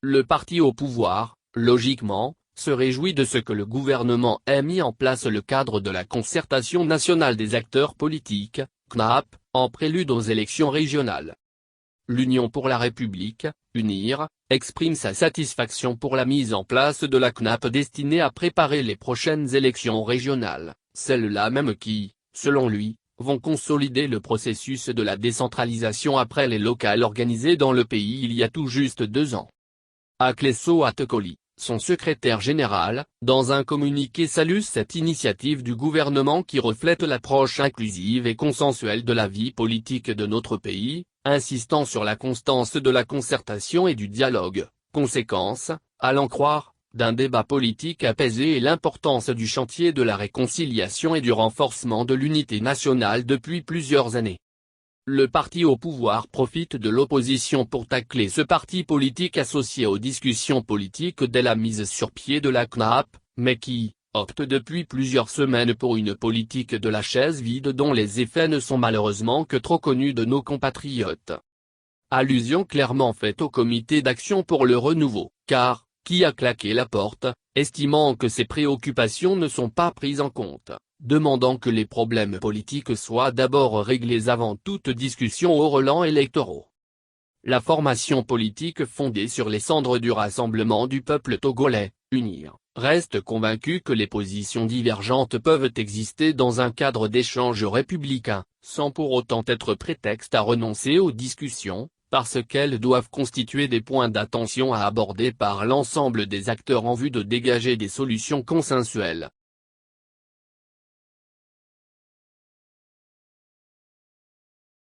Le parti au pouvoir, logiquement, se réjouit de ce que le gouvernement ait mis en place le cadre de la concertation nationale des acteurs politiques, CNAP, en prélude aux élections régionales. L'Union pour la République, UNIR, exprime sa satisfaction pour la mise en place de la CNAP destinée à préparer les prochaines élections régionales, celles-là même qui, selon lui, vont consolider le processus de la décentralisation après les locales organisées dans le pays il y a tout juste 2 ans. Akleso Atekoli, son secrétaire général, dans un communiqué salue cette initiative du gouvernement qui reflète l'approche inclusive et consensuelle de la vie politique de notre pays, insistant sur la constance de la concertation et du dialogue, conséquence, à l'en croire, d'un débat politique apaisé et l'importance du chantier de la réconciliation et du renforcement de l'unité nationale depuis plusieurs années. Le parti au pouvoir profite de l'opposition pour tacler ce parti politique associé aux discussions politiques dès la mise sur pied de la CNAP, mais qui opte depuis plusieurs semaines pour une politique de la chaise vide dont les effets ne sont malheureusement que trop connus de nos compatriotes. Allusion clairement faite au comité d'action pour le renouveau, car, qui a claqué la porte, estimant que ses préoccupations ne sont pas prises en compte, demandant que les problèmes politiques soient d'abord réglés avant toute discussion aux relents électoraux. La formation politique fondée sur les cendres du Rassemblement du peuple togolais, UNIR, reste convaincue que les positions divergentes peuvent exister dans un cadre d'échange républicain, sans pour autant être prétexte à renoncer aux discussions, parce qu'elles doivent constituer des points d'attention à aborder par l'ensemble des acteurs en vue de dégager des solutions consensuelles.